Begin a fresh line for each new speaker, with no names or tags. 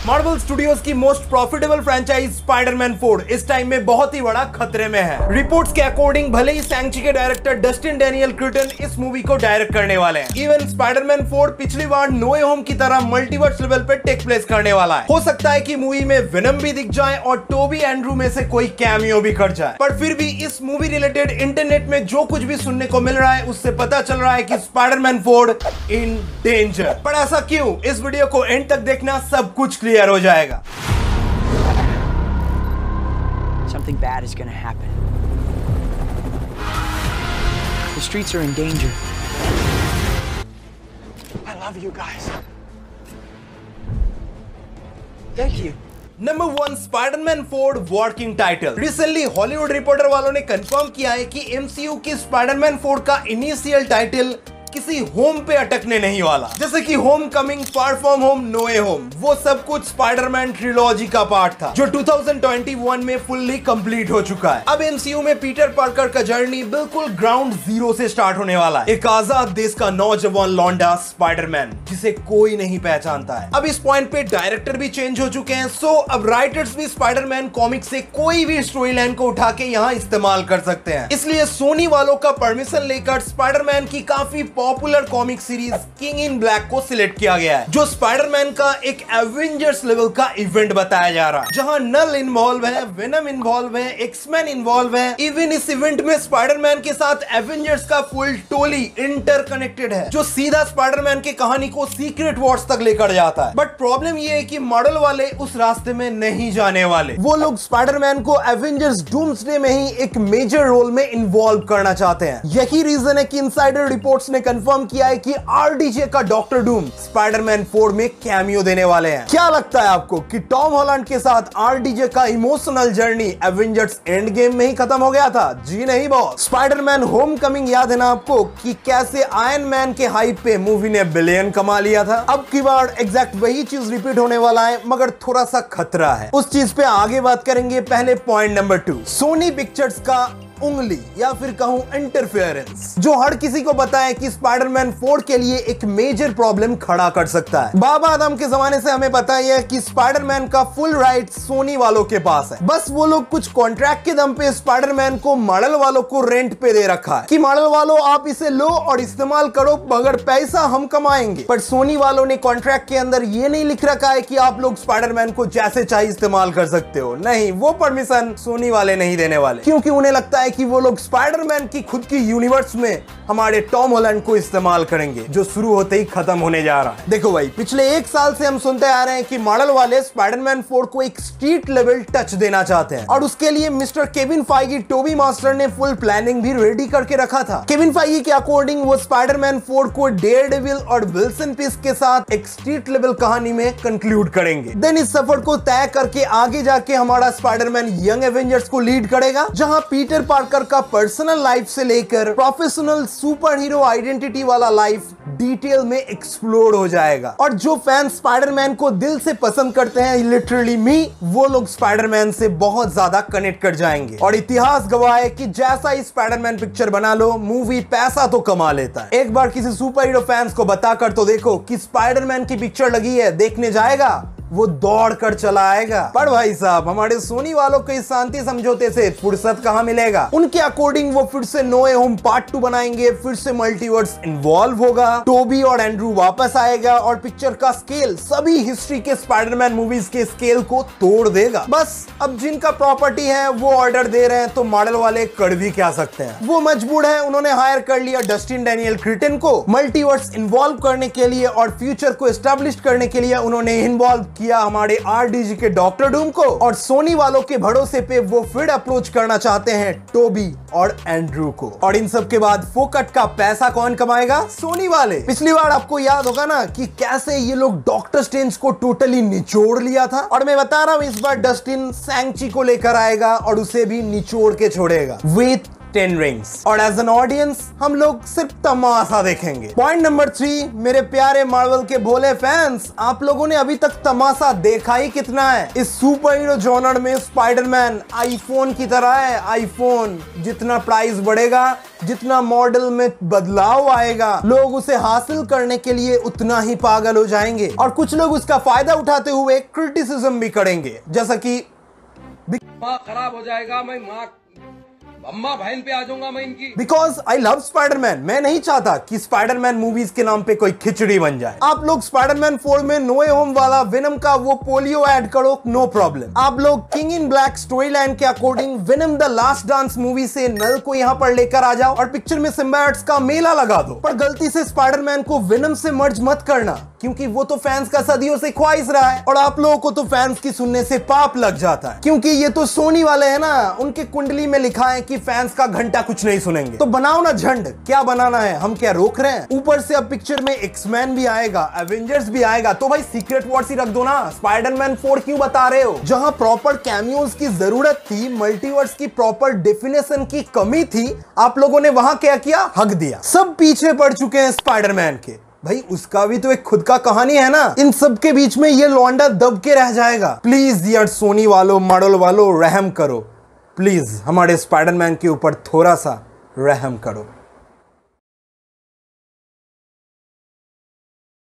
Marvel studios की most profitable franchise Spiderman 4 इस time में बहुत ही बड़ा खतरे में है। रिपोर्ट्स के अकॉर्डिंग भले ही सैंग-ची के डायरेक्टर डस्टिन डैनियल क्रिटन इस मूवी को डायरेक्ट करने वाले हैं, इवन स्पाइडरमैन 4 पिछली बार नो वे होम की तरह मल्टीवर्स लेवल पे टेक प्लेस करने वाला है। हो सकता है कि मूवी में वेनम भी दिख जाए और टोबी एंड्रू में से कोई कैमियो भी कर जाए, पर फिर भी इस मूवी रिलेटेड इंटरनेट में जो कुछ भी सुनने को मिल रहा है उससे पता चल रहा है कि स्पाइडरमैन 4 इन डेंजर। पर ऐसा क्यों? इस वीडियो को एंड तक देखना, सब कुछ क्लियर हो जाएगा।
Something bad is gonna happen. The streets are in danger. I love you guys. Thank you.
Number 1, Spiderman 4 working title. Recently Hollywood reporter वालों ने कंफर्म किया है कि एमसीयू की स्पाइडरमैन 4 का इनिशियल टाइटल किसी होम पे अटकने नहीं वाला, जैसे कि home coming, far from home, no way home. वो सब कुछ स्पाइडरमैन ट्रिलॉजी का पार्ट था जो 2021 में फुल्ली कंप्लीट हो चुका है। अब एमसीयू में पीटर पार्कर का जर्नी बिल्कुल ग्राउंड जीरो से स्टार्ट होने वाला है। एक आजाद देश का नौजवान लौंडा स्पाइडरमैन जिसे कोई नहीं पहचानता है। अब इस पॉइंट पे डायरेक्टर भी चेंज हो चुके हैं, सो अब राइटर्स भी स्पाइडरमैन कॉमिक से कोई भी स्टोरी लाइन को उठा के यहाँ इस्तेमाल कर सकते हैं। इसलिए सोनी वालों का परमिशन लेकर स्पाइडरमैन की काफी popular comic series king in black को सिलेक्ट किया गया है, जो स्पाइडरमैन का एक एवेंजर्स लेवल का इवेंट बताया जा रहा है, जहां नल इन्वॉल्व है, वेनम इन्वॉल्व है, एक्समैन इन्वॉल्व है। इवन इस इवेंट में स्पाइडरमैन के साथ एवेंजर्स का फुल टोली इंटरकनेक्टेड है, जो सीधा स्पाइडरमैन की कहानी को सीक्रेट वॉर्स तक लेकर जाता है। बट प्रॉब्लम ये है कि मॉडल वाले उस रास्ते में नहीं जाने वाले। वो लोग स्पाइडरमैन को एवेंजर्स डूम्सडे में ही एक मेजर रोल में इन्वॉल्व करना चाहते हैं। यही रीजन है कि इनसाइडर रिपोर्ट्स ने कंफर्म किया है कि आरडीजे का डॉक्टर डूम स्पाइडरमैन 4 में कैमियो देने वाले हैं। क्या लगता है आपको कि टॉम हॉलैंड के साथ आरडीजे का emotional journey Avengers end game में ही खत्म हो गया था? जी नहीं बॉस। स्पाइडरमैन होम कमिंग याद है ना आपको कि कैसे आयरन मैन के हाइप पे मूवी ने बिलियन कमा लिया था? अब की बार एग्जैक्ट वही चीज रिपीट होने वाला है, मगर थोड़ा सा खतरा है। उस चीज पे आगे बात करेंगे। पहले पॉइंट नंबर 2, सोनी पिक्चर्स का उंगली या फिर कहूं इंटरफेरेंस, जो हर किसी को पता है कि स्पाइडरमैन 4 के लिए एक मेजर प्रॉब्लम खड़ा कर सकता है। बाबा आदम के जमाने से हमें पता ही है कि स्पाइडरमैन का फुल राइट सोनी वालों के पास है। बस वो लोग कुछ कॉन्ट्रैक्ट के दम पे स्पाइडरमैन को मॉडल वालों को रेंट पे दे रखा है कि मॉडल वालों आप इसे लो और इस्तेमाल करो, मगर पैसा हम कमाएंगे। पर सोनी वालों ने कॉन्ट्रैक्ट के अंदर ये नहीं लिख रखा है कि आप लोग स्पाइडरमैन को जैसे चाहिए इस्तेमाल कर सकते हो। नहीं, वो परमिशन सोनी वाले नहीं देने वाले, क्योंकि उन्हें लगता है कि वो लोग स्पाइडरमैन की खुद की यूनिवर्स में हमारे टॉम हॉलैंड को इस्तेमाल करेंगे, जो शुरू होते ही खत्म होने जा रहा है। देखो भाई, पिछले 1 साल से हम सुनते आ रहे हैं कि मॉडल वाले स्पाइडरमैन 4 को एक स्ट्रीट लेवल टच देना चाहते हैं, और उसके लिए मिस्टर केविन फाइगी, टोबी मास्टर ने फुल प्लानिंग भी रेडी करके रखा था। केविन फाइगी के अकॉर्डिंग वो स्पाइडरमैन 4 को डेयरडेविल और विल्सन पीस के साथ एक स्ट्रीट लेवल कहानी में कंक्लूड करेंगे। देन इस सफर को तय करके आगे जाके हमारा स्पाइडरमैन यंग एवेंजर्स को लीड करेगा, जहां पीटर पार्कर का पर्सनल लाइफ से लेकर प्रोफेशनल सुपर हीरो आइडेंटिटी वाला लाइफ डिटेल में एक्सप्लोर हो जाएगा। और जो फैन स्पाइडरमैन को दिल से पसंद करते हैं, लिटरली मी, वो लोग स्पाइडरमैन से बहुत ज्यादा कनेक्ट कर जाएंगे। और इतिहास गवाह है कि जैसा ही स्पाइडरमैन पिक्चर बना लो, मूवी पैसा तो कमा लेता है। एक बार किसी सुपर हीरो फैंस को बताकर तो देखो कि स्पाइडरमैन की पिक्चर लगी है, देखने जाएगा, वो दौड़ कर चला आएगा। पर भाई साहब, हमारे सोनी वालों को इस शांति समझौते से फुर्सत कहां मिलेगा? उनके अकॉर्डिंग वो फिर से नो वे होम पार्ट 2 बनाएंगे, फिर से मल्टीवर्स इन्वॉल्व होगा, टोबी और एंड्रू वापस आएगा, और पिक्चर का स्केल सभी हिस्ट्री के स्पाइडरमैन मूवीज के स्केल को तोड़ देगा। बस अब जिनका प्रॉपर्टी है वो ऑर्डर दे रहे हैं, तो मॉडल वाले कर भी क्या सकते हैं? वो मजबूर है। उन्होंने हायर कर लिया डस्टिन डैनियल क्रिटन को मल्टीवर्स इन्वॉल्व करने के लिए, और फ्यूचर को एस्टेब्लिश करने के लिए उन्होंने इन्वॉल्व किया हमारे आरडीजी के डॉक्टर डूम को। और सोनी वालों के भरोसे पे वो फिर अप्रोच करना चाहते हैं टोबी और एंड्रू को। और इन सब के बाद फोकट का पैसा कौन कमाएगा? सोनी वाले। पिछली बार आपको याद होगा ना कि कैसे ये लोग डॉक्टर स्ट्रेंज को टोटली निचोड़ लिया था, और मैं बता रहा हूं इस बार डस्टिन सैंग-ची को लेकर आएगा और उसे भी निचोड़ के छोड़ेगा विथ 10 रिंग्स और एज एन ऑडियंस हम लोग सिर्फ तमाशा देखेंगे। पॉइंट नंबर 3, मेरे प्यारे मार्वल के भोले फैंस, आप लोगों ने अभी तक तमाशा देखा ही कितना है। इस सुपर हीरो जॉनर में स्पाइडरमैन आईफोन की तरह है। आईफोन जितना प्राइस बढ़ेगा, जितना मॉडल में बदलाव आएगा, लोग उसे हासिल करने के लिए उतना ही पागल हो जाएंगे और कुछ लोग उसका फायदा उठाते हुए क्रिटिसिज्म भी करेंगे, जैसा कि
माँ खराब हो जाएगा, मैं माँ अम्मा बहन पे आ जाऊंगा मैं इनकी।
Because I love Spiderman. मैं नहीं चाहता कि स्पाइडरमैन मूवीज के नाम पे कोई खिचड़ी बन जाए। आप लोग स्पाइडरमैन 4 में नो वे होम वाला वेनम का वो पोलियो ऐड करो, नो प्रॉब्लम। आप लोग king in black story line के according Venom the last dance movie से नल को यहाँ पर लेकर आ जाओ और पिक्चर में सिम्बायोट्स का मेला लगा दो, पर गलती से स्पाइडरमैन को वेनम से मर्ज मत करना, क्योंकि वो तो फैंस का सदियों से ख्वाहिश रहा है और आप लोगों को तो फैंस की सुनने से पाप लग जाता है, क्योंकि ये तो सोनी वाले हैं ना, उनके कुंडली में लिखा है कि फैंस का घंटा कुछ नहीं सुनेंगे। तो बनाओ ना झंड, क्या बनाना है, हम क्या रोक रहे हैं। ऊपर से अब पिक्चर में एक्समैन भी आएगा, एवेंजर्स भी आएगा, तो भाई सीक्रेट वॉर्स ही रख दो ना। स्पाइडरमैन 4 क्यों बता रहे हो? जहां प्रॉपर कैमियोज की जरूरत थी, मल्टीवर्स की प्रॉपर डेफिनेशन की कमी थी, आप लोगों ने वहां क्या किया? हक दिया। सब पीछे पड़ चुके हैं स्पाइडरमैन के। भाई उसका भी तो एक खुद का कहानी है ना। इन सब के बीच में ये लौंडा दब के रह जाएगा। प्लीज यार सोनी वालों, मॉडल वालों, रहम करो प्लीज, हमारे स्पाइडरमैन के ऊपर थोड़ा सा रहम करो।